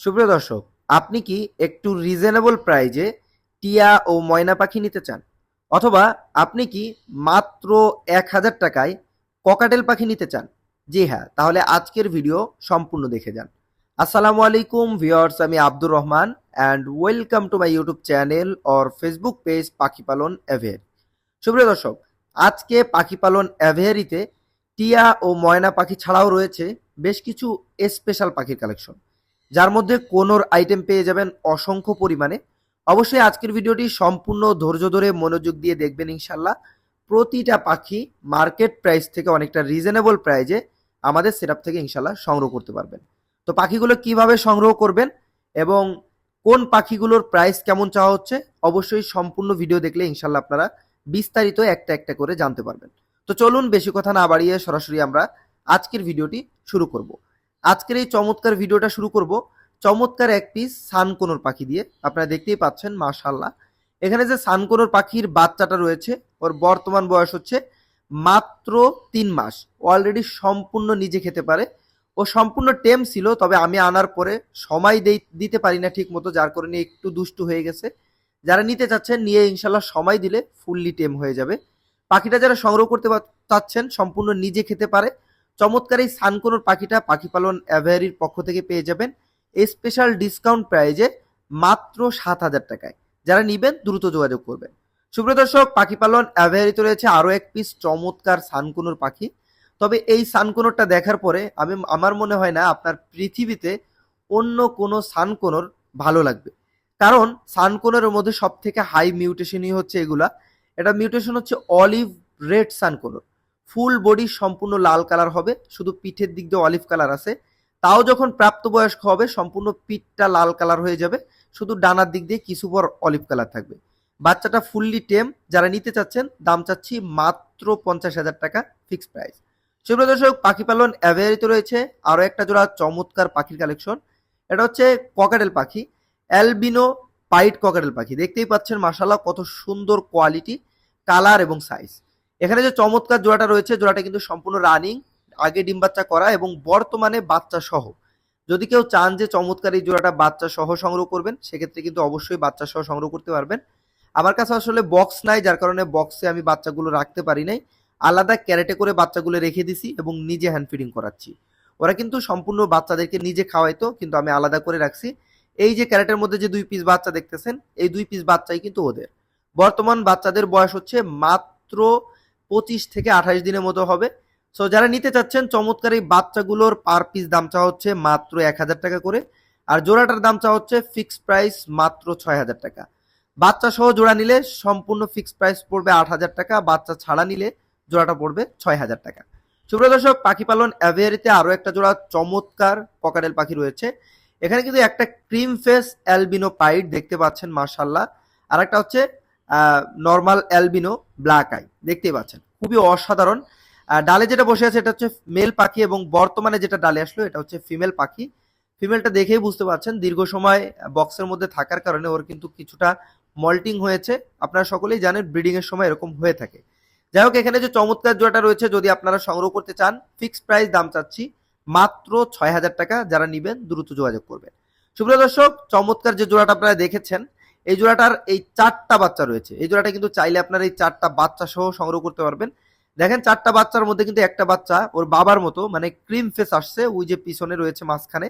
সুপ্রিয় দর্শক, আপনি কি একটু রিজনেবল প্রাইজে টিয়া ও ময়না পাখি নিতে চান? অথবা আপনি কি মাত্র ১,০০০ টাকায় ককাটেল পাখি নিতে চান? জি হ্যাঁ, তাহলে আজকের ভিডিও সম্পূর্ণ দেখে যান। আসসালামু আলাইকুম ভিউয়ার্স, আমি Abdur Rahman and welcome to my YouTube channel or Facebook page পাখি পালন অ্যাভেয়ারি। সুপ্রিয় দর্শক, আজকে পাখি পালন অ্যাভেয়ারিতে টিয়া ও ময়না পাখি ছাড়াও রয়েছে বেশ কিছু স্পেশাল পাখির কালেকশন, যার মধ্যে কোনোর আইটেম পেয়ে যাবেন অসংখ্য পরিমাণে। অবশ্যই আজকের ভিডিওটি সম্পূর্ণ ধৈর্য ধরে মনোযোগ দিয়ে দেখবেন ইনশাল্লাহ। প্রতিটা পাখি মার্কেট প্রাইস থেকে অনেকটা রিজনেবল প্রাইজে আমাদের সেটআপ থেকে ইনশাল্লাহ সংগ্রহ করতে পারবেন। তো পাখিগুলো কিভাবে সংগ্রহ করবেন এবং কোন পাখিগুলোর প্রাইস কেমন চাওয়া হচ্ছে, অবশ্যই সম্পূর্ণ ভিডিও দেখলে ইনশাল্লাহ আপনারা বিস্তারিত একটা একটা করে জানতে পারবেন। তো চলুন বেশি কথা না বাড়িয়ে সরাসরি আমরা আজকের ভিডিওটি শুরু করব। আজকের এই চমৎকার ভিডিওটা শুরু করব চমৎকার এক পিস সানকোনোর পাখি দিয়ে। আপনারা দেখতেই পাচ্ছেন মাশাআল্লাহ, এখানে যে সানকোনোর পাখির বাচ্চাটা রয়েছে ওর বর্তমান বয়স হচ্ছে মাত্র ৩ মাস। অলরেডি সম্পূর্ণ নিজে খেতে পারে। ও সম্পূর্ণ টেম ছিল, তবে আমি আনার পরে সময় দিতে পারি না ঠিক মতো, যার কারণে একটু দুষ্টু হয়ে গেছে। যারা নিতে চাচ্ছেন নিয়ে ইনশাল্লাহ সময় দিলে ফুললি টেম হয়ে যাবে। পাখিটা যারা সংগ্রহ করতে চাচ্ছেন সম্পূর্ণ নিজে খেতে পারে, চমৎকার এই সানকোনোর পাখিটা পাখি পালন অ্যাভেয়ারির পক্ষ থেকে পেয়ে যাবেন স্পেশাল ডিসকাউন্ট প্রাইজে মাত্র ৭,০০০ টাকায়। যারা নিবেন দ্রুত যোগাযোগ করবেন। সুপ্রিয় দর্শক, পাখি পালন অ্যাভেয়ারিতে রয়েছে আরও এক পিস চমৎকার সানকোনোর পাখি। তবে এই সানকোনোরটা দেখার পরে আমার মনে হয় না আপনার পৃথিবীতে অন্য কোনো সানকোনোর ভালো লাগবে। কারণ সানকোনোর মধ্যে সব থেকে হাই মিউটেশনই হচ্ছে এগুলা। এটা মিউটেশন হচ্ছে অলিভ রেড সানকোনোর। ফুল বডি সম্পূর্ণ লাল কালার হবে, শুধু পিঠের দিক দিয়ে অলিভ কালার আছে। তাও যখন প্রাপ্তবয়স্ক হবে সম্পূর্ণ পিঠটা লাল কালার হয়ে যাবে, শুধু ডানার দিক দিয়ে কিছু পর অলিভ কালার থাকবে। বাচ্চাটা ফুললি টেম। যারা নিতে চাচ্ছেন দাম চাচ্ছি মাত্র ৫০,০০০ টাকা ফিক্সড প্রাইস। সুপ্রিয় দর্শক, পাখি পালন অ্যাভেয়ারিতে রয়েছে আরও একটা জোড়া চমৎকার পাখির কালেকশন। এটা হচ্ছে ককাটেল পাখি, অ্যালবিনো পাইট ককাটেল পাখি। দেখতেই পাচ্ছেন মাশাআল্লাহ কত সুন্দর কোয়ালিটি, কালার এবং সাইজ। এখানে যে চমৎকার জোড়াটা রয়েছে, জোড়াটা কিন্তু সম্পূর্ণ রানিং, আগে ডিম বাচ্চা করা এবং বর্তমানে বাচ্চা সহ। যদি কেউ চান যে চমৎকার এই জোড়াটা বাচ্চা সহ সংগ্রহ করবেন, সেক্ষেত্রে কিন্তু অবশ্যই বাচ্চা সহ সংগ্রহ করতে পারবেন। আমার কাছে আসলে বক্স নাই, যার কারণে বক্সে আমি বাচ্চাগুলো রাখতে পারি নাই। আলাদা ক্যারেটে করে বাচ্চাগুলো রেখে দিছি এবং নিজে হ্যান্ড ফিডিং করাচ্ছি। ওরা কিন্তু সম্পূর্ণ বাচ্চাদেরকে নিজে খাওয়াইতো, কিন্তু আমি আলাদা করে রাখছি। এই যে ক্যারেটের মধ্যে যে ২ পিস বাচ্চা দেখতেছেন, এই ২ পিস বাচ্চাই কিন্তু ওদের। বর্তমান বাচ্চাদের বয়স হচ্ছে মাত্র ২৫ থেকে ২৮ দিনের মতো হবে। সো যারা নিতে চাচ্ছেন চমৎকার এই বাচ্চাগুলোর পার পিস দাম চা হচ্ছে মাত্র ১,০০০ টাকা করে। আর জোড়াটার দাম চা হচ্ছে ফিক্সড প্রাইস মাত্র ৬,০০০ টাকা। বাচ্চা সহ জোড়া নিলে সম্পূর্ণ ফিক্সড প্রাইস পড়বে ৮,০০০ টাকা, বাচ্চা ছাড়া নিলে জোড়াটা পড়বে ৬,০০০ টাকা। সুপ্রিয় দর্শক, পাখি পালন অ্যাভেয়ারিতে আরও একটা জোড়া চমৎকার ককাটেল পাখি রয়েছে। এখানে কিন্তু একটা ক্রিম ফেস অ্যালবিনো পাইট দেখতে পাচ্ছেন মাশাআল্লাহ, আর একটা হচ্ছে নর্মাল অ্যালবিনো ব্ল্যাক আই দেখতেই পাচ্ছেন, খুবই অসাধারণ। ডালে যেটা বসে আছে এটা হচ্ছে মেল পাখি এবং বর্তমানে যেটা ডালে আসলো এটা হচ্ছে ফিমেল পাখি। ফিমেলটা দেখেই বুঝতে পারছেন দীর্ঘ সময় বক্সের মধ্যে থাকার কারণে ওর কিন্তু কিছুটা মল্টিং হয়েছে। আপনারা সকলেই জানেন ব্রিডিং এর সময় এরকম হয়ে থাকে। যাই হোক, এখানে যে চমৎকার জোড়াটা রয়েছে যদি আপনারা সংগ্রহ করতে চান, ফিক্সড প্রাইস দাম চাচ্ছি মাত্র ৬,০০০ টাকা। যারা নিবেন দ্রুত যোগাযোগ করবেন। সুপ্রিয় দর্শক, চমৎকার যে জোড়াটা আপনারা দেখেছেন, এই জোড়াটার এই ৪টা বাচ্চা রয়েছে। এই জোড়াটা কিন্তু চাইলে আপনারা এই ৪টা বাচ্চা সহ সংগ্রহ করতে পারবেন। দেখেন ৪টা বাচ্চার মধ্যে কিন্তু একটা বাচ্চা ওর বাবার মতো, মানে ক্রিম ফেস আসছে, ওই যে পিছনে রয়েছে মাঝখানে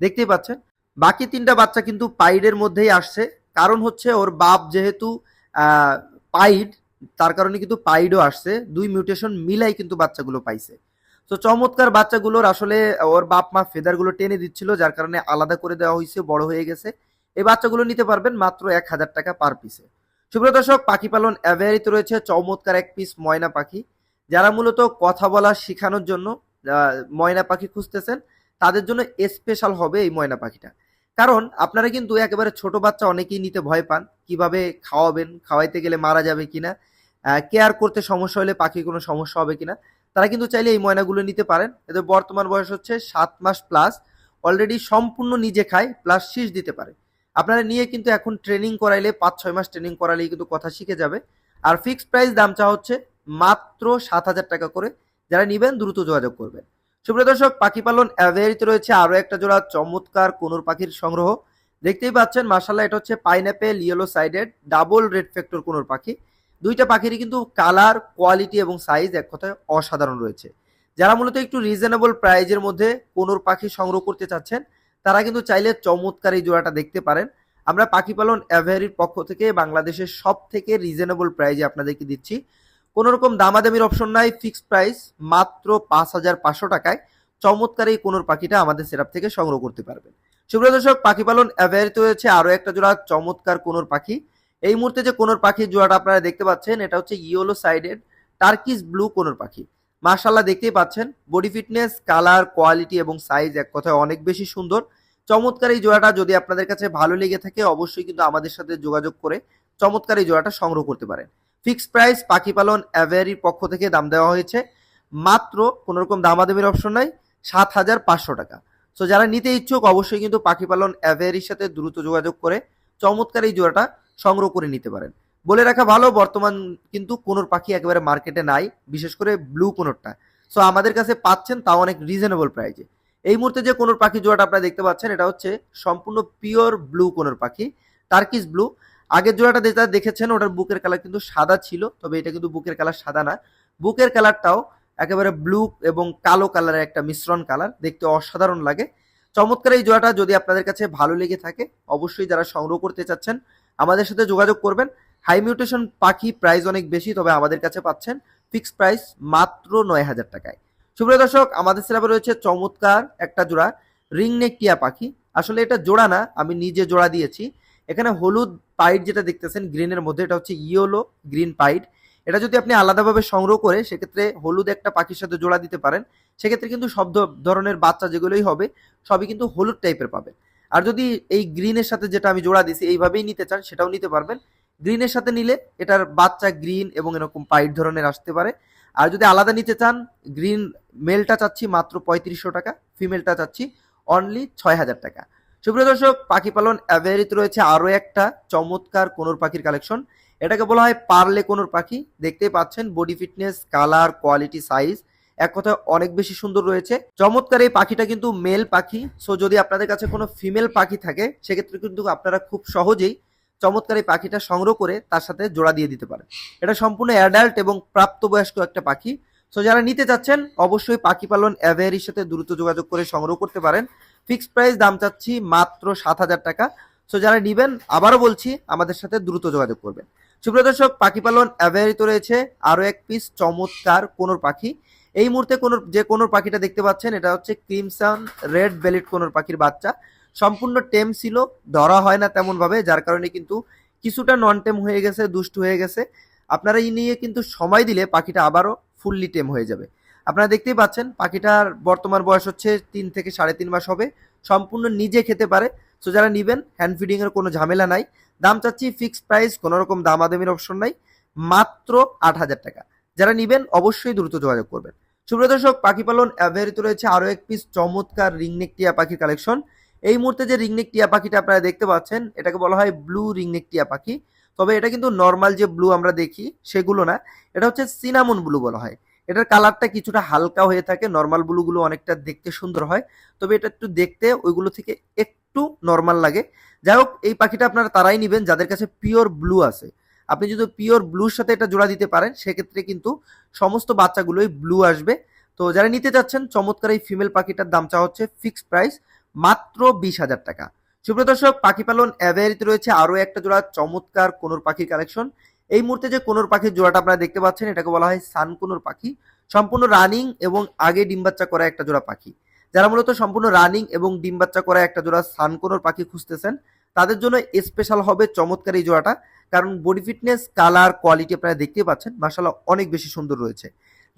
দেখতেই পাচ্ছেন। বাকি ৩টা বাচ্চা কিন্তু পাইডের মধ্যেই আসছে। কারণ হচ্ছে ওর বাপ যেহেতু পাইড, তার কারণে কিন্তু পাইডও আসছে। ২ মিউটেশন মিলাই কিন্তু বাচ্চাগুলো পাইছে। তো চমৎকার বাচ্চাগুলোর আসলে ওর বাপ মা ফেদারগুলো টেনে দিচ্ছিল, যার কারণে আলাদা করে দেওয়া হয়েছে, বড় হয়ে গেছে। এই বাচ্চাগুলো নিতে পারবেন মাত্র ১,০০০ টাকা পার পিসে। সুপ্রিয় দর্শক, পাখি পালন অ্যাভেয়ারিতে রয়েছে চমৎকার এক পিস ময়না পাখি। যারা মূলত কথা বলা শেখানোর জন্য ময়না পাখি খুঁজতেছেন, তাদের জন্য স্পেশাল হবে এই ময়না পাখিটা। কারণ আপনারা কিন্তু একেবারে ছোট বাচ্চা অনেকেই নিতে ভয় পান, কিভাবে খাওয়াবেন, খাওয়াইতে গেলে মারা যাবে কিনা, কেয়ার করতে সমস্যা হলে পাখির কোনো সমস্যা হবে কিনা। তারা কিন্তু চাইলে এই ময়নাগুলো নিতে পারেন। এদের বর্তমান বয়স হচ্ছে ৭ মাস প্লাস। অলরেডি সম্পূর্ণ নিজে খায় প্লাস শীষ দিতে পারে। আপনারা নিয়ে কিন্তু এখন ট্রেনিং করাইলে ৫-৬ মাস ট্রেনিং করালেই কিন্তু কথা শিখে যাবে। আর ফিক্সড প্রাইস দাম চা হচ্ছে মাত্র ৭,০০০ টাকা করে। যারা নিবেন দ্রুত যোগাযোগ করবেন। সুপ্রিয় দর্শক, পাখি পালন অ্যাভিয়ারিতে রয়েছে আরো একটা জোড়া চমৎকার কোনুর পাখির সংগ্রহ। দেখতেই পাচ্ছেন মাশাআল্লাহ, এটা হচ্ছে pineapple yellow sided double red factor conure পাখি। দুইটা পাখিরই কিন্তু কালার, কোয়ালিটি এবং সাইজ এক কথায় অসাধারণ রয়েছে। যারা মূলত একটু রিজনেবল প্রাইজের মধ্যে কোনুর পাখি সংগ্রহ করতে চাচ্ছেন, তারা কিন্তু চাইলে চমৎকার এই জোড়াটা দেখতে পারেন। আমরা পাখি পালন অ্যাভিয়ারির পক্ষ থেকে বাংলাদেশের সব থেকে রিজনেবল প্রাইজে আপনাদেরকে দিচ্ছি। কোনো রকম দামাদামির অপশন নাই, ফিক্সড প্রাইস মাত্র 5,500 টাকায় চমৎকার এই কোনুর পাখিটা আমাদের সেটআপ থেকে সংগ্রহ করতে পারবেন। সুপ্রিয় দর্শক, পাখি পালন অ্যাভিয়ারিতে রয়েছে আরো একটা জোড়া চমৎকার কোনুর পাখি। এই মুহূর্তে যে কোনুর পাখির জোড়াটা আপনারা দেখতে পাচ্ছেন, এটা হচ্ছে ইয়েলো সাইডেড টার্কিশ ব্লু কোনুর পাখি। মাশাআল্লাহ, দেখতেই পাচ্ছেন বডি ফিটনেস, কালার, কোয়ালিটি এবং সাইজ এক কথায় অনেক বেশি সুন্দর। চমৎকার এই জোড়াটা যদি আপনাদের কাছে ভালো লেগে থাকে, অবশ্যই কিন্তু আমাদের সাথে যোগাযোগ করে চমৎকার এই জোড়াটা সংগ্রহ করতে পারেন। ফিক্সড প্রাইস পাখি পালন অ্যাভিয়ারির পক্ষ থেকে দাম দেওয়া হয়েছে মাত্র, কোনো রকম দামাদামির অপশন নাই, 7,500 টাকা। সো যারা নিতে ইচ্ছুক অবশ্যই কিন্তু পাখি পালন অ্যাভিয়ারির সাথে দ্রুত যোগাযোগ করে চমৎকার এই জোড়াটা সংগ্রহ করে নিতে পারেন। বলে রাখা ভালো, বর্তমান কিন্তু কোনোর পাখি একেবারে মার্কেটে নাই, বিশেষ করে ব্লু কোনোরটা। সো আমাদের কাছে পাচ্ছেন, তাও অনেক রিজনেবল প্রাইজে। এই মুহূর্তে যে কোনোর পাখি জোড়াটা আপনারা দেখতে পাচ্ছেন, এটা হচ্ছে সম্পূর্ণ পিওর ব্লু কোনোর পাখি, টার্কিশ ব্লু। আগের জোড়াটা যেটা দেখেছেন ওটার বুকের কালার কিন্তু সাদা ছিল, তবে এটা কিন্তু বুকের কালার সাদা না, বুকের কালারটাও একেবারে ব্লু এবং কালো কালারের একটা মিশ্রণ কালার, দেখতে অসাধারণ লাগে। চমৎকার এই জোড়াটা যদি আপনাদের কাছে ভালো লেগে থাকে, অবশ্যই যারা সংগ্রহ করতে চাচ্ছেন আমাদের সাথে যোগাযোগ করবেন। হাই মিউটেশন পাখি প্রাইস অনেক বেশি, তবে আমাদের কাছে পাচ্ছেন ফিক্সড প্রাইস মাত্র 9,000 টাকায়। সুপ্রিয় দর্শক, আমাদের সেরাপে রয়েছে চমৎকার একটা জোড়া রিংনেক টিয়া পাখি। আসলে এটা জোড়া না, আমি নিজে জোড়া দিয়েছি। এখানে হলুদ পাইট যেটা দেখতেছেন গ্রিনের মধ্যে, এটা হচ্ছে ইয়েলো গ্রিন পাইট। এটা যদি আপনি আলাদাভাবে সংগ্রহ করে সেক্ষেত্রে হলুদ একটা পাখির সাথে জোড়া দিতে পারেন, সেক্ষেত্রে কিন্তু সব ধরনের বাচ্চা যেগুলোই হবে সবই কিন্তু হলুদ টাইপের পাবেন। আর যদি এই গ্রিনের সাথে যেটা আমি জোড়া দিছি এইভাবেই নিতে চান, সেটাও নিতে পারবেন। গ্রিনের সাথে নিলে এটার বাচ্চা গ্রিন এবং এরকম পাইট ধরনের আসতে পারে। আর যদি আলাদা নিতে চান, গ্রিন মেলটা চাচ্ছি মাত্র 3500 টাকা, ফিমেলটা চাচ্ছি অনলি 6,000 টাকা। সুপ্রিয় দর্শক, পাখি পালন অ্যাভিয়ারিতে রয়েছে আরো একটা চমৎকার কোনোর পাখির কালেকশন। এটাকে বলা হয় পার্লে কোনোর পাখি। দেখতেই পাচ্ছেন body fitness, colour, quality, size এক কথায় অনেক বেশি সুন্দর রয়েছে। চমৎকার এই পাখিটা কিন্তু মেল পাখি। সো যদি আপনাদের কাছে কোনো ফিমেল পাখি থাকে, সেক্ষেত্রে কিন্তু আপনারা খুব সহজেই চমৎকার এই পাখিটা সংগ্রহ করে তার সাথে জোড়া দিয়ে দিতে পারেন। এটা সম্পূর্ণ অ্যাডাল্ট এবং প্রাপ্তবয়স্ক একটা পাখি। সো যারা নিতে চাচ্ছেন অবশ্যই পাখি পালন অ্যাভিয়ারির সাথে দ্রুত যোগাযোগ করে সংগ্রহ করতে পারেন। ফিক্সড প্রাইস দাম চাচ্ছি মাত্র 7,000 টাকা। সো যারা নিবেন, আবারও বলছি, আমাদের সাথে দ্রুত যোগাযোগ করবেন। সুপ্রিয় দর্শক, পাখি পালন অ্যাভিয়ারিতে রয়েছে আরো এক পিস চমৎকার কোনোর পাখি। এই মুহূর্তে কোনোর পাখিটা দেখতে পাচ্ছেন, এটা হচ্ছে ক্রিমসন রেড বেলিট কোনোর পাখির বাচ্চা। সম্পূর্ণ টেম ছিল, ধরা হয় না তেমন ভাবে, যার কারণে কিন্তু কিছুটা নন টেম হয়ে গেছে, দুষ্ট হয়ে গেছে। আপনারা এই নিয়ে কিন্তু সময় দিলে পাখিটা আবারও ফুললি টেম হয়ে যাবে। আপনারা দেখতেই পাচ্ছেন পাখিটার বর্তমান বয়স হচ্ছে 3 থেকে 3.5 মাস হবে। সম্পূর্ণ নিজে খেতে পারে। সো যারা নিবেন, হ্যান্ড ফিডিং এর কোনো ঝামেলা নাই। দাম চাচ্ছি ফিক্সড প্রাইস, কোনো রকম দামাদামির অপশন নাই, মাত্র 8,000 টাকা। যারা নিবেন অবশ্যই দ্রুত যোগাযোগ করবেন। সুপ্রিয় দর্শক, পাখি পালন অ্যাভিয়ারিতে রয়েছে আরো এক পিস চমৎকার রিংনেক টিয়া পাখির কালেকশন। এই মুহূর্তে যে রিংনেক টিয়া পাখিটা আপনারা দেখতে পাচ্ছেন, এটাকে বলা হয় ব্লু রিংনেক টিয়া পাখি। তবে এটা কিন্তু নর্মাল যে ব্লু আমরা দেখি সেগুলো না, এটা হচ্ছে সিনামন ব্লু বলা হয়। এটার কালারটা কিছুটা হালকা হয়ে থাকে, নর্মাল ব্লুগুলো অনেকটা দেখতে সুন্দর হয়, তবে এটা একটু দেখতে ওইগুলো থেকে একটু নর্মাল লাগে। যাই হোক, এই পাখিটা আপনারা তারাই নিবেন যাদের কাছে পিওর ব্লু আছে। আপনি যদি পিওর ব্লুর সাথে এটা জোড়া দিতে পারেন, সেক্ষেত্রে কিন্তু সমস্ত বাচ্চাগুলোই ব্লু আসবে। তো যারা নিতে চাচ্ছেন, চমৎকার এই ফিমেল পাখিটার দাম চা হচ্ছে ফিক্সড প্রাইস মাত্র 20,000 টাকা। সুপ্রিয় দর্শক, পাখি পালন অ্যাভিয়ারিতে রয়েছে আরো একটা জোড়া চমৎকার কোনোর পাখির কালেকশন। এই মুহূর্তে যে কোনোর পাখির জোড়াটা আপনারা দেখতে পাচ্ছেন, এটাকে বলা হয় সান কোনোর পাখি। সম্পূর্ণ রানিং এবং আগে ডিম বাচ্চা করা একটা জোড়া পাখি। যারা মূলত সম্পূর্ণ রানিং এবং ডিম বাচ্চা করা একটা জোড়া সান কোনোর পাখি খুঁজতেছেন, তাদের জন্য স্পেশাল হবে চমৎকার এই জোড়াটা। কারণ বডি ফিটনেস, কালার, কোয়ালিটি আপনারা দেখতেই পাচ্ছেন, মাশাআল্লাহ অনেক বেশি সুন্দর রয়েছে।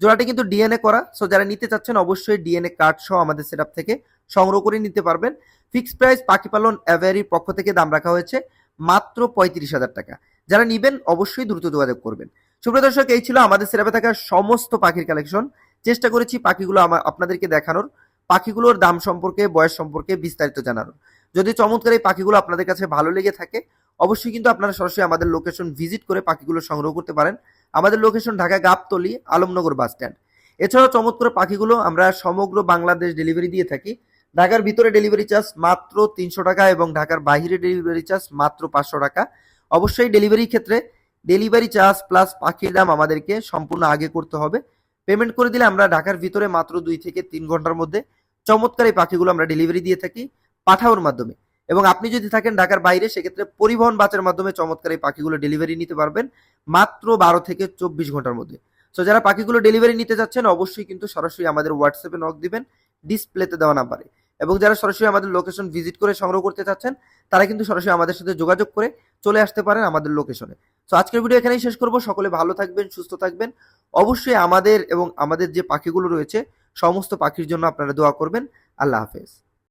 জোড়াটি কিন্তু ডিএনএ করা। সো যারা নিতে চাচ্ছেন অবশ্যই ডিএনএ কার্ড সহ আমাদের সেটআপ থেকে সংগ্রহ করে নিতে পারবেন। ফিক্সড প্রাইস পাখি পালন অ্যাভিয়ারির পক্ষ থেকে দাম রাখা হয়েছে মাত্র 35,000 টাকা। যারা নিবেন অবশ্যই দ্রুত যোগাযোগ করবেন। সুপ্রিয় দর্শক, এই ছিল আমাদের সেটআপে থাকা সমস্ত পাখির কালেকশন। চেষ্টা করেছি পাখিগুলো আপনাদেরকে দেখানোর, পাখিগুলোর দাম সম্পর্কে, বয়স সম্পর্কে বিস্তারিত জানানোর। যদি চমৎকার এই পাখিগুলো আপনাদের কাছে ভালো লেগে থাকে, অবশ্যই কিন্তু আপনারা সরাসরি আমাদের লোকেশন ভিজিট করে পাখিগুলো সংগ্রহ করতে পারেন। আমাদের location Dhaka Gabtoli, Alamnagar bus stand. এছাড়াও চমৎকার পাখিগুলো আমরা সমগ্র বাংলাদেশ ডেলিভারি দিয়ে থাকি। ঢাকার ভিতরে ডেলিভারি চার্জ মাত্র 300 টাকা এবং ঢাকার বাইরে ডেলিভারি চার্জ মাত্র 500 টাকা। অবশ্যই ডেলিভারির ক্ষেত্রে ডেলিভারি চার্জ প্লাস পাখির দাম আমাদেরকে সম্পূর্ণ আগে করতে হবে। পেমেন্ট করে দিলে আমরা ঢাকার ভিতরে মাত্র 2 থেকে 3 ঘন্টার মধ্যে চমৎকার এই পাখিগুলো আমরা ডেলিভারি দিয়ে থাকি পাঠাওর মাধ্যমে। এবং আপনি যদি থাকেন ঢাকার বাইরে, সেক্ষেত্রে পরিবহন বাসের মাধ্যমে চমৎকার এই পাখিগুলো ডেলিভারি নিতে পারবেন মাত্র 12 থেকে 24 ঘন্টার মধ্যে। সো যারা পাখিগুলো ডেলিভারি নিতে যাচ্ছেন অবশ্যই কিন্তু সরাসরি আমাদের হোয়াটসঅ্যাপে নক দিবেন ডিসপ্লেতে দেওয়া নাম্বারে। এবং যারা সরাসরি আমাদের লোকেশন ভিজিট করে সংগ্রহ করতে চাচ্ছেন তারা কিন্তু সরাসরি আমাদের সাথে যোগাযোগ করে চলে আসতে পারেন আমাদের লোকেশনে। সো আজকের ভিডিও এখানেই শেষ করব। সকলে ভালো থাকবেন, সুস্থ থাকবেন। অবশ্যই আমাদের এবং আমাদের যে পাখিগুলো রয়েছে সমস্ত পাখির জন্য আপনারা দোয়া করবেন। আল্লাহ হাফেজ।